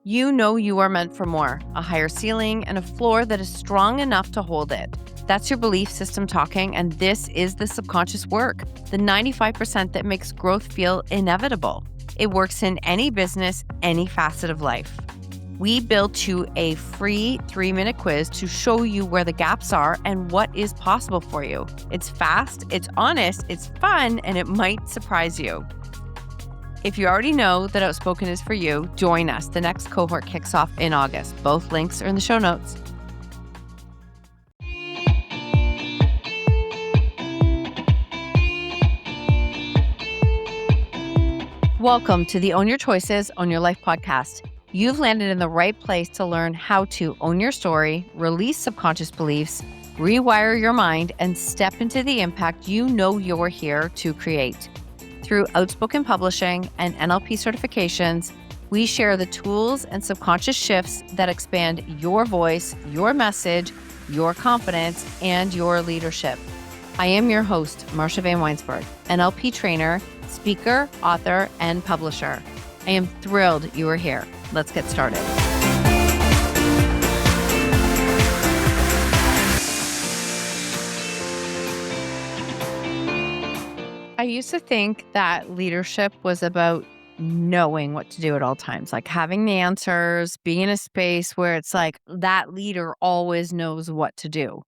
You know you are meant for more, a higher ceiling, and a floor that is strong enough to hold it. That's your belief system talking, and this is the subconscious work, the 95% that makes growth feel inevitable. It works in any business, any facet of life. We built you a free 3-minute quiz to show you where the gaps are and what is possible for you. It's fast, it's honest, it's fun, and it might surprise you. If you already know that Outspoken is for you, join us. The next cohort kicks off in August. Both links are in the show notes. Welcome to the Own Your Choices, Own Your Life podcast. You've landed in the right place to learn how to own your story, release subconscious beliefs, rewire your mind, and step into the impact you know you're here to create. Through Outspoken Publishing and NLP certifications, we share the tools and subconscious shifts that expand your voice, your message, your confidence, and your leadership. I am your host, Marsha Van Weinsberg, NLP trainer, speaker, author, and publisher. I am thrilled you are here. Let's get started. I used to think that leadership was about knowing what to do at all times, like having the answers, being in a space where it's like that leader always knows what to do.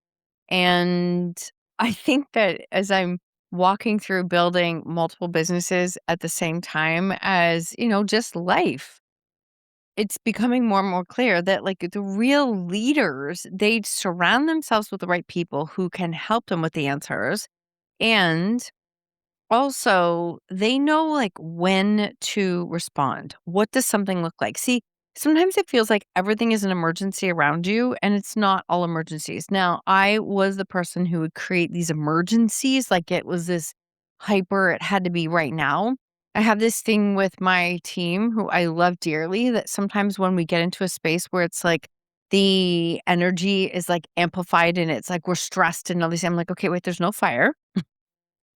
And I think that as I'm walking through building multiple businesses at the same time as, just life, it's becoming more and more clear that like the real leaders, they surround themselves with the right people who can help them with the answers. And also, they know like when to respond. What does something look like? See, sometimes it feels like everything is an emergency around you and it's not all emergencies. Now, I was the person who would create these emergencies like it was this hyper, it had to be right now. I have this thing with my team who I love dearly that sometimes when we get into a space where it's like the energy is like amplified and it's like we're stressed and all these, I'm like, okay, wait, there's no fire.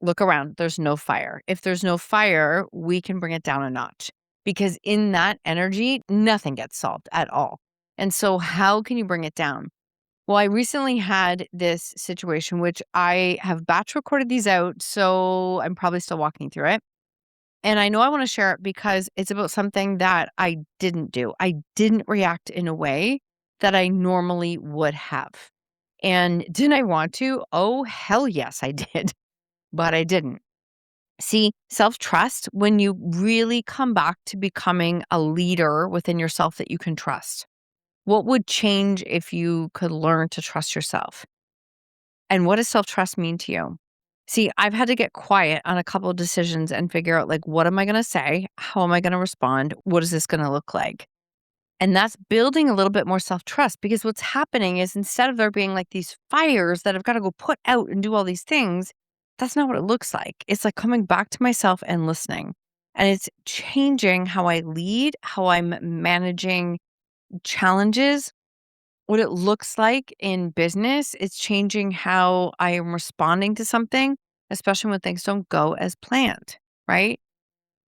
Look around, there's no fire. If there's no fire, we can bring it down a notch because in that energy, nothing gets solved at all. And so, how can you bring it down? Well, I recently had this situation, which I have batch recorded these out. So, I'm probably still walking through it. And I know I want to share it because it's about something that I didn't do. I didn't react in a way that I normally would have. And did I want to? Oh, hell yes, I did. But I didn't. See, self-trust, when you really come back to becoming a leader within yourself that you can trust. What would change if you could learn to trust yourself? And what does self-trust mean to you? See, I've had to get quiet on a couple of decisions and figure out like, what am I going to say? How am I going to respond? What is this going to look like? And that's building a little bit more self-trust because what's happening is instead of there being like these fires that I've got to go put out and do all these things, that's not what it looks like. It's like coming back to myself and listening. And it's changing how I lead, how I'm managing challenges, what it looks like in business. It's changing how I am responding to something, especially when things don't go as planned, right?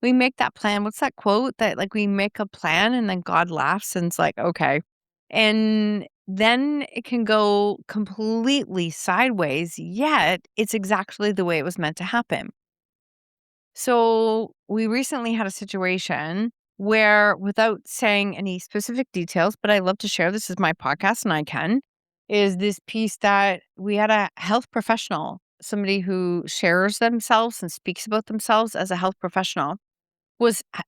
We make that plan. What's that quote that like we make a plan and then God laughs and it's like, okay. And then it can go completely sideways, yet it's exactly the way it was meant to happen. So we recently had a situation where, without saying any specific details, but I love to share, this is my podcast and I can, is this piece that we had a health professional, somebody who shares themselves and speaks about themselves as a health professional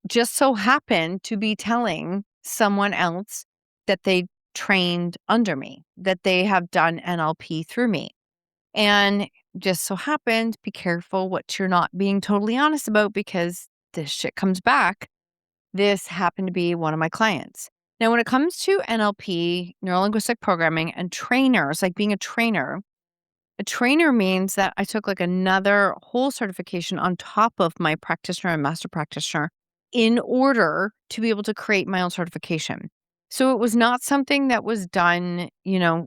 just so happened to be telling someone else that they trained under me, that they have done NLP through me. And just so happened, be careful what you're not being totally honest about because this shit comes back. This happened to be one of my clients. Now, when it comes to NLP, neuro linguistic programming, and trainers, like being a trainer means that I took like another whole certification on top of my practitioner and master practitioner in order to be able to create my own certification. So it was not something that was done,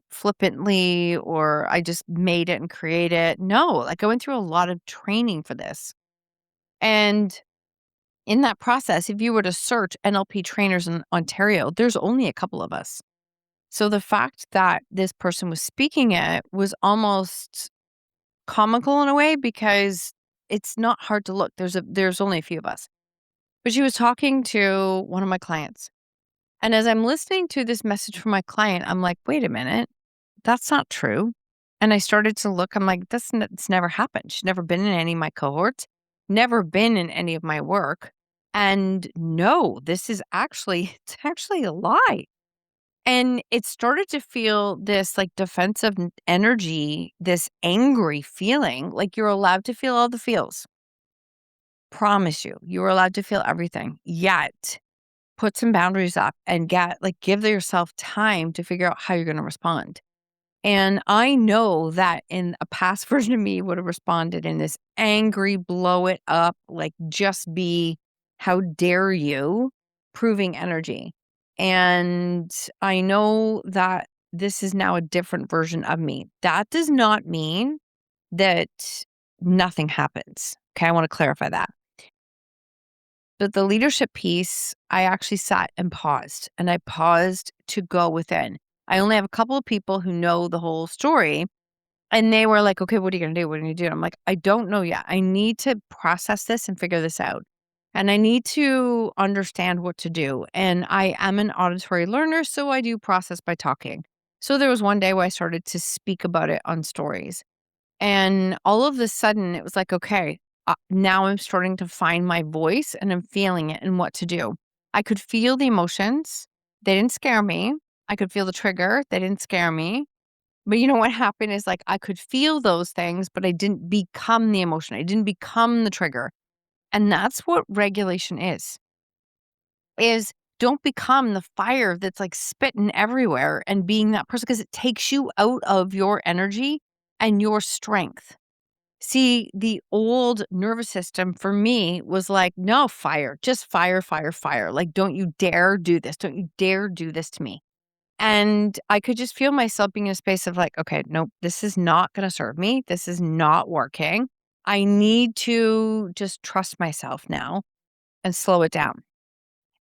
flippantly or I just made it and created it. No, like I went through a lot of training for this. And In that process, if you were to search NLP trainers in Ontario, there's only a couple of us. So the fact that this person was speaking it was almost comical in a way because it's not hard to look. There's only a few of us. But she was talking to one of my clients. And as I'm listening to this message from my client, I'm like, wait a minute, that's not true. And I started to look, I'm like, it's never happened. She's never been in any of my cohorts, never been in any of my work. And no, this is actually, it's actually a lie. And it started to feel this like defensive energy, this angry feeling, like you're allowed to feel all the feels. Promise you, you are allowed to feel everything. Yet put some boundaries up and give yourself time to figure out how you're going to respond. And I know that in a past version of me would have responded in this angry, blow it up, like just be, how dare you, proving energy. And I know that this is now a different version of me. That does not mean that nothing happens. Okay. I want to clarify that. But the leadership piece, I actually sat and paused, and I paused to go within. I only have a couple of people who know the whole story, and they were like, okay, what are you going to do? What are you going to do? And I'm like, I don't know yet. I need to process this and figure this out. And I need to understand what to do. And I am an auditory learner, so I do process by talking. So there was one day where I started to speak about it on stories. And all of a sudden, it was like, okay, now I'm starting to find my voice and I'm feeling it and what to do. I could feel the emotions. They didn't scare me. I could feel the trigger. They didn't scare me. But you know what happened is like I could feel those things, but I didn't become the emotion. I didn't become the trigger. And that's what regulation is don't become the fire that's like spitting everywhere and being that person because it takes you out of your energy and your strength. See, the old nervous system for me was like, no, fire, just fire, fire, fire. Like, don't you dare do this. Don't you dare do this to me. And I could just feel myself being in a space of like, okay, nope, this is not going to serve me. This is not working. I need to just trust myself now and slow it down.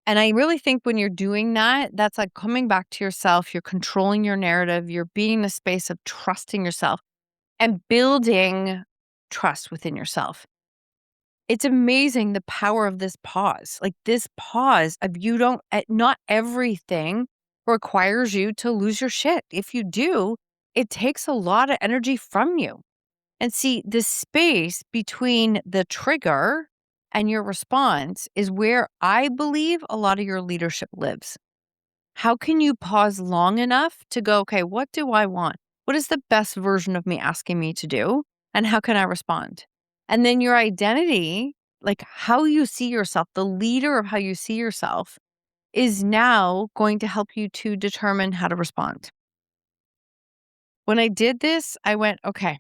And I really think when you're doing that, that's like coming back to yourself. You're controlling your narrative. You're being in a space of trusting yourself and building trust within yourself. It's amazing the power of this pause. Like this pause of you don't, not everything requires you to lose your shit. If you do, it takes a lot of energy from you. And see, the space between the trigger and your response is where I believe a lot of your leadership lives. How can you pause long enough to go, okay, what do I want? What is the best version of me asking me to do? And how can I respond? And then your identity, like how you see yourself, the leader of how you see yourself, is now going to help you to determine how to respond. When I did this, I went, okay,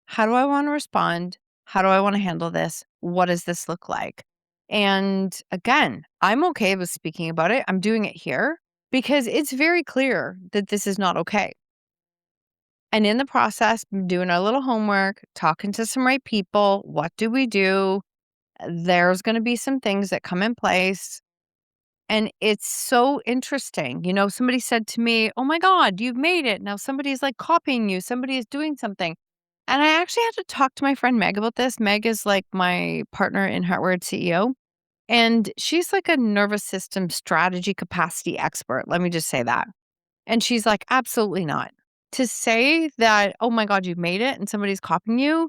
how do I want to respond? How do I want to handle this? What does this look like? And again, I'm okay with speaking about it. I'm doing it here because it's very clear that this is not okay. And in the process, I'm doing a little homework, talking to some right people. What do we do? There's going to be some things that come in place. And it's so interesting. You know, somebody said to me, oh my God, you've made it. Now somebody's like copying you, somebody is doing something. And I actually had to talk to my friend Meg about this. Meg is like my partner in Heartward CEO. And she's like a nervous system strategy capacity expert. Let me just say that. And she's like, absolutely not. To say that, oh my God, you've made it and somebody's copying you.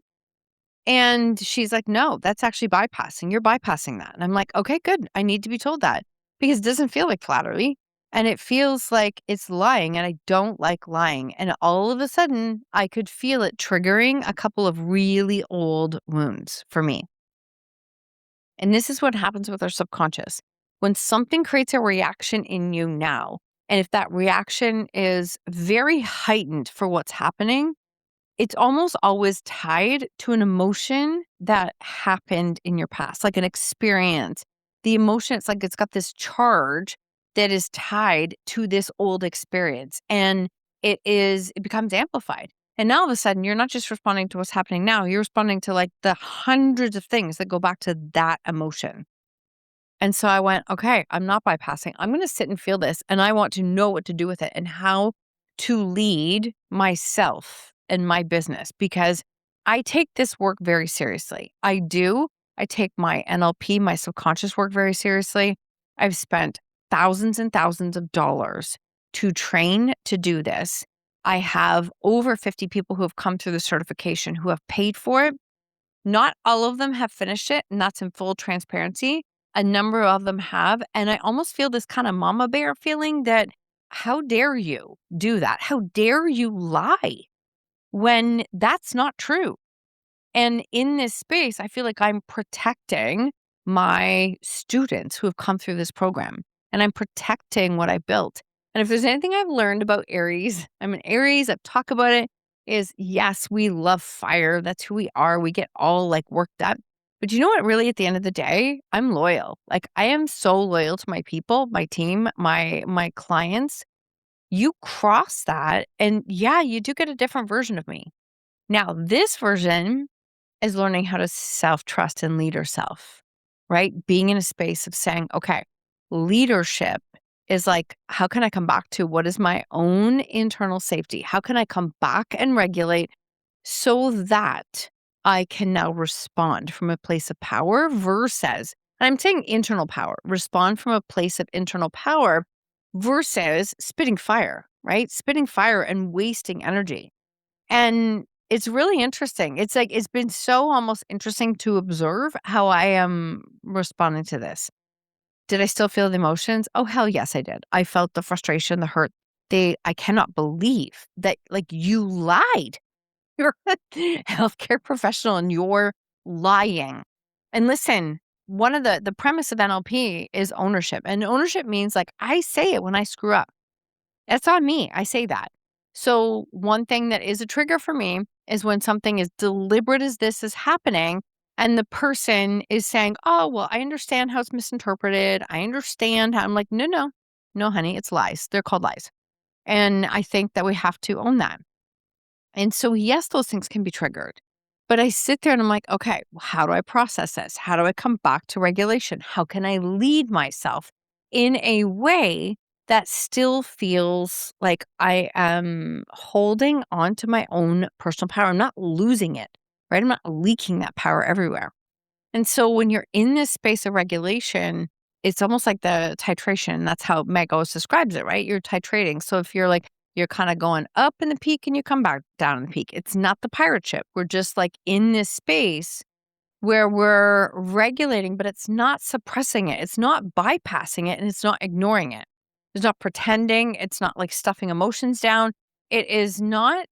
And she's like, no, that's actually bypassing. You're bypassing that. And I'm like, okay, good. I need to be told that because it doesn't feel like flattery. And it feels like it's lying. And I don't like lying. And all of a sudden, I could feel it triggering a couple of really old wounds for me. And this is what happens with our subconscious. When something creates a reaction in you now, and if that reaction is very heightened for what's happening, it's almost always tied to an emotion that happened in your past, like an experience. The emotion, it's like it's got this charge that is tied to this old experience. And it becomes amplified. And now all of a sudden, you're not just responding to what's happening now, you're responding to like the hundreds of things that go back to that emotion. And so I went, okay, I'm not bypassing. I'm going to sit and feel this. And I want to know what to do with it and how to lead myself and my business because I take this work very seriously. I do. I take my NLP, my subconscious work very seriously. I've spent thousands and thousands of dollars to train to do this. I have over 50 people who have come through the certification who have paid for it. Not all of them have finished it, and that's in full transparency. A number of them have, and I almost feel this kind of mama bear feeling that how dare you do that? How dare you lie when that's not true? And in this space, I feel like I'm protecting my students who have come through this program and I'm protecting what I built. And if there's anything I've learned about Aries, I'm an Aries, I've talked about it, is yes, we love fire. That's who we are. We get all like worked up. But you know what? Really, at the end of the day, I'm loyal. Like I am so loyal to my people, my team, my clients. You cross that, and yeah, you do get a different version of me. Now, this version is learning how to self-trust and lead yourself, right? Being in a space of saying, okay, leadership is like, how can I come back to what is my own internal safety? How can I come back and regulate so that I can now respond from a place of power versus, and I'm saying internal power, respond from a place of internal power versus spitting fire, right? Spitting fire and wasting energy. And it's really interesting. It's like it's been so almost interesting to observe how I am responding to this. Did I still feel the emotions? Oh, hell yes, I did. I felt the frustration, the hurt. I cannot believe that like you lied. You're a healthcare professional and you're lying. And listen, one of the premise of NLP is ownership. And ownership means like I say it when I screw up. That's on me. I say that. So one thing that is a trigger for me is when something as deliberate as this is happening and the person is saying, oh, well, I understand how it's misinterpreted. I understand how I'm like, no, no, no, honey, it's lies. They're called lies. And I think that we have to own that. And so, yes, those things can be triggered. But I sit there and I'm like, okay, well, how do I process this? How do I come back to regulation? How can I lead myself in a way that still feels like I am holding on to my own personal power? I'm not losing it, right? I'm not leaking that power everywhere. And so when you're in this space of regulation, it's almost like the titration. That's how Meg always describes it, right? You're titrating. So if you're like, you're kind of going up in the peak and you come back down in the peak. It's not the pirate ship. We're just like in this space where we're regulating, but it's not suppressing it. It's not bypassing it and it's not ignoring it. It's not pretending. It's not like stuffing emotions down. It is not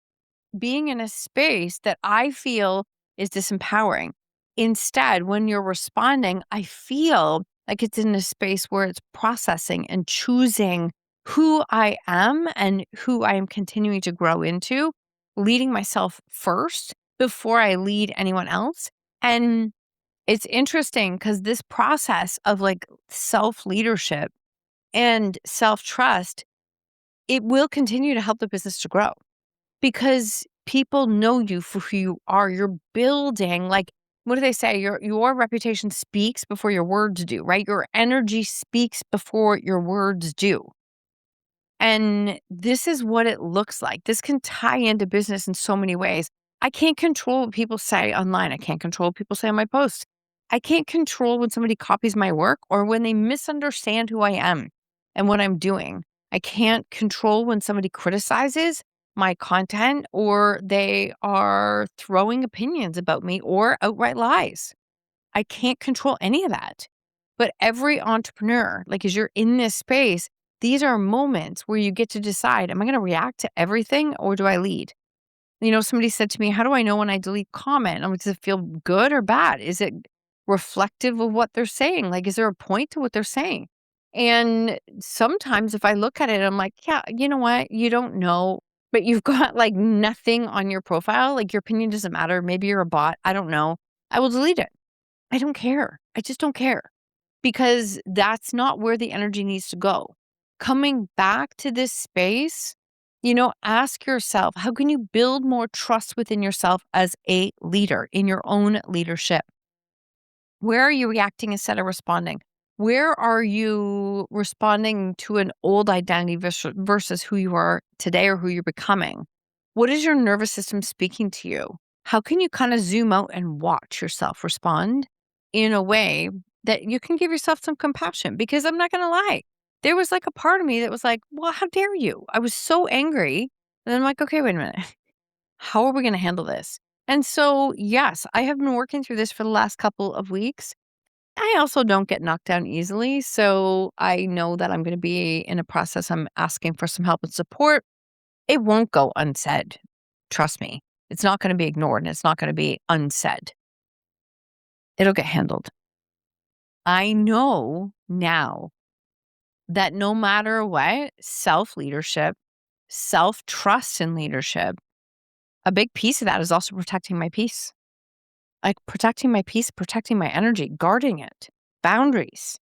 being in a space that I feel is disempowering. Instead, when you're responding, I feel like it's in a space where it's processing and choosing who I am and who I am continuing to grow into, leading myself first before I lead anyone else. And it's interesting because this process of like self leadership and self trust, it will continue to help the business to grow because people know you for who you are. You're building, like, what do they say? Your reputation speaks before your words do, right? Your energy speaks before your words do. And this is what it looks like. This can tie into business in so many ways. I can't control what people say online. I can't control what people say on my posts. I can't control when somebody copies my work or when they misunderstand who I am and what I'm doing. I can't control when somebody criticizes my content or they are throwing opinions about me or outright lies. I can't control any of that. But every entrepreneur, like as you're in this space, these are moments where you get to decide, am I going to react to everything or do I lead? You know, somebody said to me, how do I know when I delete comment? I'm like, does it feel good or bad? Is it reflective of what they're saying? Like, is there a point to what they're saying? And sometimes if I look at it, I'm like, yeah, you know what? You don't know, but you've got like nothing on your profile. Like your opinion doesn't matter. Maybe you're a bot. I don't know. I will delete it. I don't care. I just don't care because that's not where the energy needs to go. Coming back to this space, ask yourself, how can you build more trust within yourself as a leader in your own leadership? Where are you reacting instead of responding? Where are you responding to an old identity versus who you are today or who you're becoming? What is your nervous system speaking to you? How can you kind of zoom out and watch yourself respond in a way that you can give yourself some compassion? Because I'm not going to lie, there was like a part of me that was like, well, how dare you? I was so angry. And then I'm like, okay, wait a minute. How are we going to handle this? And so, yes, I have been working through this for the last couple of weeks. I also don't get knocked down easily. So I know that I'm going to be in a process. I'm asking for some help and support. It won't go unsaid. Trust me. It's not going to be ignored and it's not going to be unsaid. It'll get handled. I know now that no matter what, self leadership, self trust in leadership, a big piece of that is also protecting my peace. Like protecting my peace, protecting my energy, guarding it, boundaries.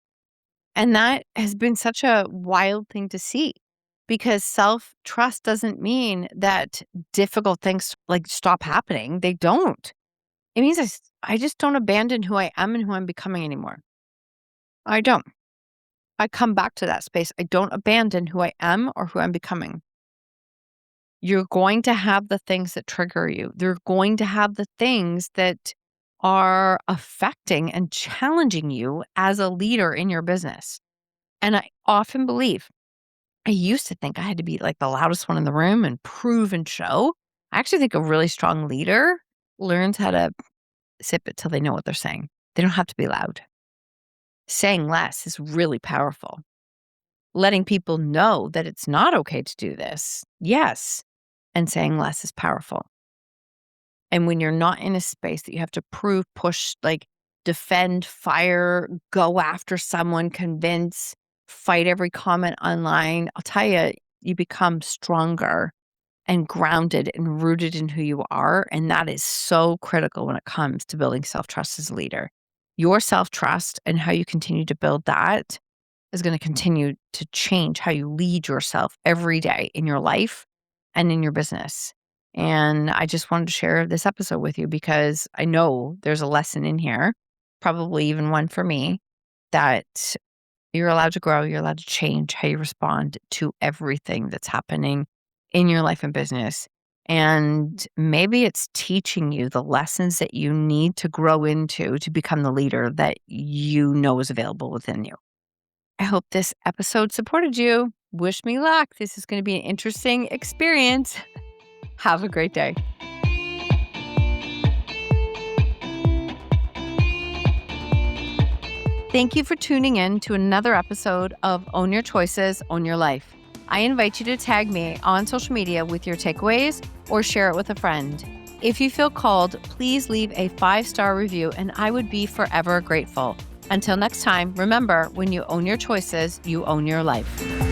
And that has been such a wild thing to see because self-trust doesn't mean that difficult things like stop happening. They don't. It means I just don't abandon who I am and who I'm becoming anymore. I don't. I come back to that space. I don't abandon who I am or who I'm becoming. You're going to have the things that trigger you. You're going to have the things that are affecting and challenging you as a leader in your business. And I often believe I used to think I had to be like the loudest one in the room and prove and show. I actually think a really strong leader learns how to sip it till they know what they're saying. They don't have to be loud. Saying less is really powerful. Letting people know that it's not okay to do this, yes, and saying less is powerful. And when you're not in a space that you have to prove, push, like defend, fire, go after someone, convince, fight every comment online, I'll tell you, you become stronger and grounded and rooted in who you are. And that is so critical when it comes to building self trust as a leader. Your self trust and how you continue to build that is going to continue to change how you lead yourself every day in your life and in your business. And I just wanted to share this episode with you because I know there's a lesson in here, probably even one for me, that you're allowed to grow, you're allowed to change how you respond to everything that's happening in your life and business. And maybe it's teaching you the lessons that you need to grow into to become the leader that you know is available within you. I hope this episode supported you. Wish me luck. This is going to be an interesting experience. Have a great day. Thank you for tuning in to another episode of Own Your Choices, Own Your Life. I invite you to tag me on social media with your takeaways or share it with a friend. If you feel called, please leave a 5-star review and I would be forever grateful. Until next time, remember, when you own your choices, you own your life.